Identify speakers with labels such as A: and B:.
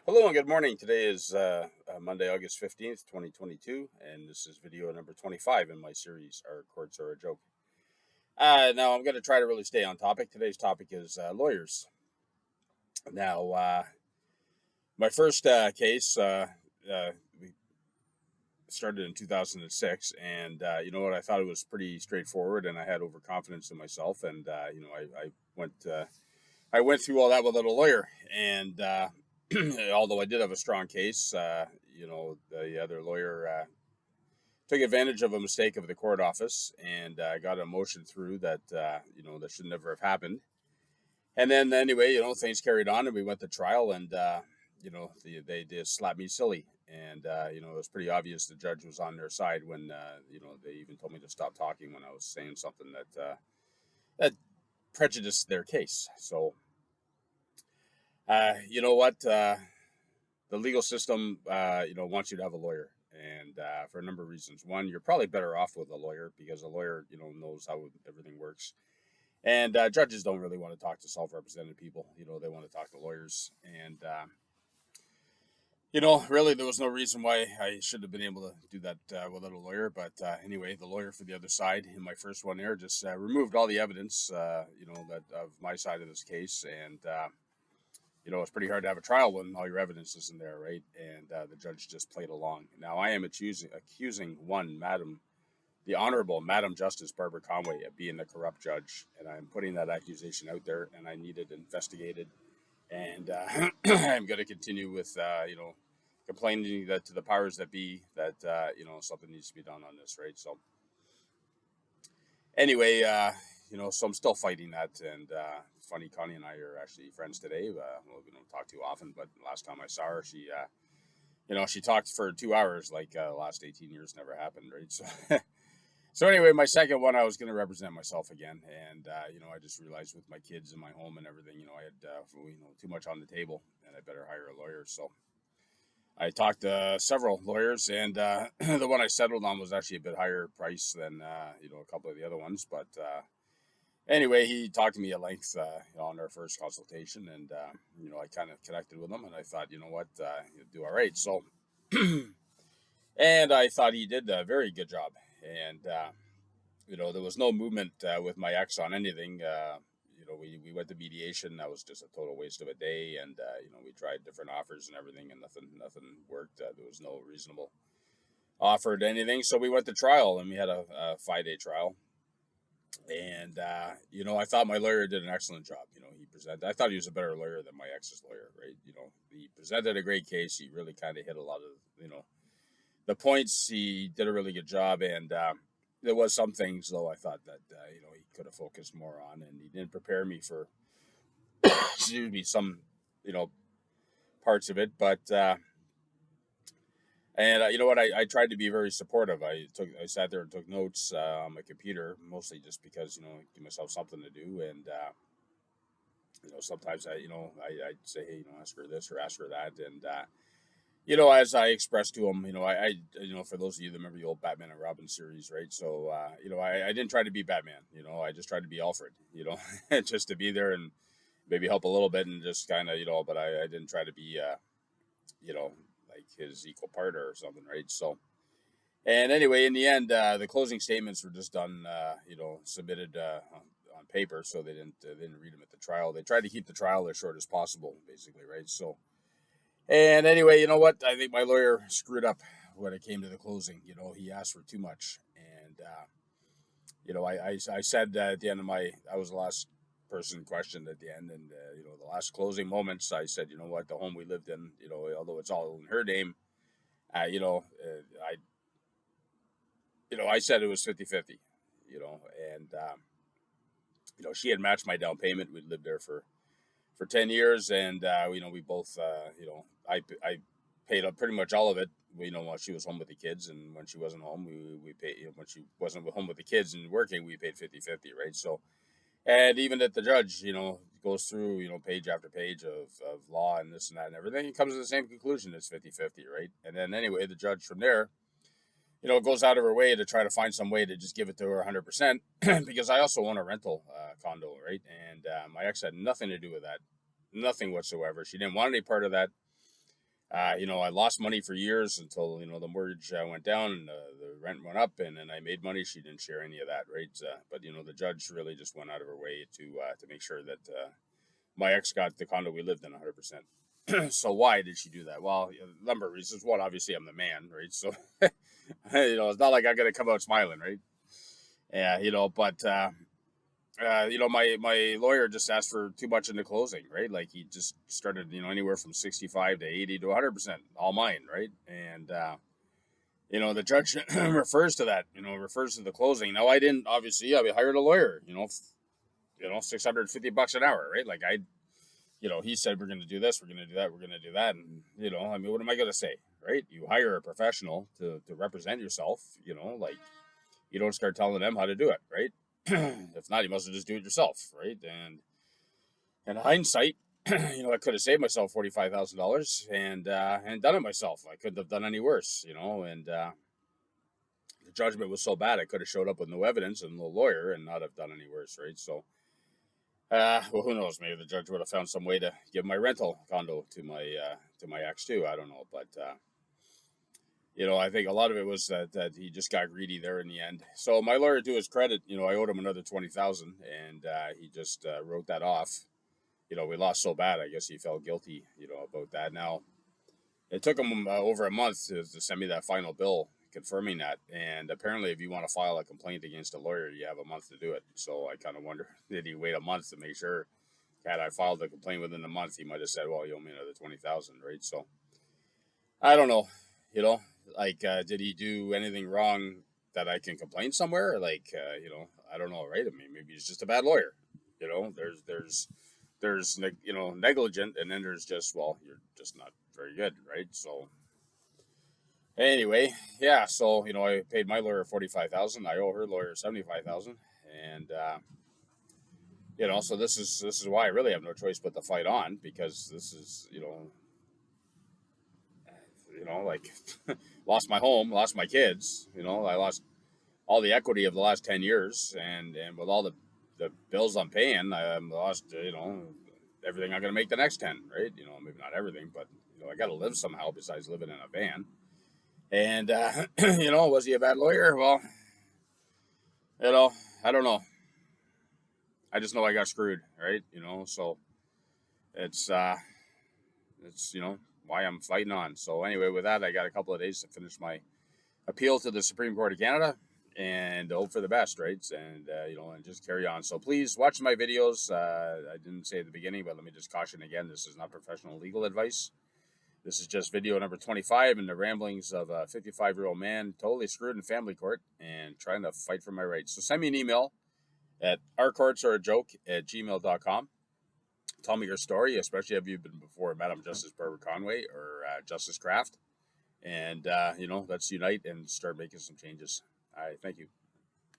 A: Hello and good morning. Today is Monday, August 15th, 2022, and this is video number 25 in my series, Our Courts Are a Joke. Now, I'm going to try to really stay on topic. Today's topic is lawyers. Now, my first case, we started in 2006, and you know what? I thought it was pretty straightforward, and I had overconfidence in myself, and I went through all that without a lawyer, and although I did have a strong case, the other lawyer took advantage of a mistake of the court office and got a motion through that that should never have happened. And then anyway, things carried on, and we went to trial, and they just slapped me silly, and it was pretty obvious the judge was on their side when they even told me to stop talking when I was saying something that prejudiced their case. So you know what? The legal system, wants you to have a lawyer, and for a number of reasons. One, you're probably better off with a lawyer because a lawyer, knows how everything works. And judges don't really want to talk to self-represented people. They want to talk to lawyers. And really, there was no reason why I should have been able to do that without a lawyer. But anyway, the lawyer for the other side in my first one there just removed all the evidence, that of my side of this case, and it's pretty hard to have a trial when all your evidence isn't there, right? And the judge just played along. Now, I am accusing the Honorable Madam Justice Barbara Conway of being the corrupt judge, and I'm putting that accusation out there, and I need it investigated. And I'm going to continue with, complaining that to the powers that be that, something needs to be done on this, right? So, anyway, so I'm still fighting that, and it's funny. Connie and I are actually friends today. Well, we don't talk too often, but last time I saw her, she talked for 2 hours, like the last 18 years never happened, right? So, so anyway, my second one, I was going to represent myself again, and I just realized with my kids in my home and everything, I had too much on the table, and I better hire a lawyer. So I talked to several lawyers, and the one I settled on was actually a bit higher price than a couple of the other ones. But anyway, he talked to me at length on our first consultation, and I kind of connected with him, and I thought, you know what, he'll do all right. So, and I thought he did a very good job, and there was no movement with my ex on anything. We went to mediation. That was just a total waste of a day, and we tried different offers and everything, and nothing worked. There was no reasonable offer to anything, so we went to trial, and we had a 5-day trial. And I thought my lawyer did an excellent job. He presented. I thought he was a better lawyer than my ex's lawyer, right? He presented a great case. He really kind of hit a lot of the points. He did a really good job, and there was some things though I thought that he could have focused more on, and he didn't prepare me for excuse me some you know parts of it, but and you know what, I tried to be very supportive. I sat there and took notes on my computer, mostly just because give myself something to do, and sometimes I'd say, hey, ask her this or ask her that, and as I expressed to him, for those of you that remember the old Batman and Robin series, right? So, I didn't try to be Batman, I just tried to be Alfred, just to be there and maybe help a little bit and just kind of, but I didn't try to be, like his equal partner or something, right? So, and anyway, in the end, the closing statements were just done, submitted on paper, so they didn't read them at the trial. They tried to keep the trial as short as possible, basically, right? So, and anyway, you know what? I think my lawyer screwed up when it came to the closing. He asked for too much, and I said at the end of I was the last person questioned at the end, and the last closing moments, I said, you know what, the home we lived in, although it's all in her name, I said it was 50-50, and she had matched my down payment. We'd lived there for 10 years, and we both I paid up pretty much all of it, while she was home with the kids, and when she wasn't home, we paid, when she wasn't home with the kids and working, we paid 50-50, right? So, and even at the judge, goes through page after page of law and this and that and everything, it comes to the same conclusion. It's 50-50, right? And then anyway, the judge from there goes out of her way to try to find some way to just give it to her 100%, because I also own a rental condo, right? And my ex had nothing to do with that, nothing whatsoever. She didn't want any part of that. I lost money for years until the mortgage went down and the rent went up, and then I made money. She didn't share any of that, right? But the judge really just went out of her way to make sure that my ex got the condo we lived in 100%. So why did she do that? Well, a number of reasons. One, obviously, I'm the man, right? So it's not like I'm gonna come out smiling, right? Yeah, but my lawyer just asked for too much in the closing, right? Like he just started, anywhere from 65 to 80 to 100%, all mine, right? And the judge refers to that, refers to the closing. Now I didn't obviously, I hired a lawyer, $650 an hour, right? Like he said we're going to do this, we're going to do that, we're going to do that, and I mean, what am I going to say, right? You hire a professional to represent yourself, like you don't start telling them how to do it, right? If not, you must have just do it yourself, right? And in hindsight, I could have saved myself $45,000 and done it myself. I couldn't have done any worse, and the judgment was so bad I could have showed up with no evidence and no lawyer and not have done any worse, right? So, well, who knows? Maybe the judge would have found some way to give my rental condo to my ex too. I don't know, but I think a lot of it was that he just got greedy there in the end. So my lawyer, to his credit, I owed him another 20,000, and he just wrote that off. We lost so bad, I guess he felt guilty, about that. Now it took him over a month to send me that final bill confirming that. And apparently, if you want to file a complaint against a lawyer, you have a month to do it. So I kind of wonder, did he wait a month to make sure? Had I filed the complaint within a month, he might have said, "Well, you owe me another 20,000," right? So I don't know, like did he do anything wrong that I can complain somewhere? Like I don't know, right? I mean, maybe he's just a bad lawyer. There's negligent, and then there's just, well, you're just not very good, right? So anyway, yeah. So I paid my lawyer 45,000. I owe her lawyer 75,000, and so this is why I really have no choice but to fight on, because this is like lost my home, lost my kids. I lost all the equity of the last 10 years, and with all the bills I'm paying, I lost everything I'm gonna make the next 10, right? Maybe not everything, but I got to live somehow besides living in a van. And was he a bad lawyer? Well, I don't know. I just know I got screwed, right? So it's why I'm fighting on. So anyway, with that, I got a couple of days to finish my appeal to the Supreme Court of Canada and hope for the best, right? And and just carry on. So please watch my videos. I didn't say at the beginning, but let me just caution again: this is not professional legal advice. This is just video number 25 in the ramblings of a 55-year-old man totally screwed in family court and trying to fight for my rights. So send me an email at ourcourtsareajoke@gmail.com. Tell me your story, especially if you've been before Madam Justice Barbara Conway or Justice Kraft. And, let's unite and start making some changes. All right, thank you.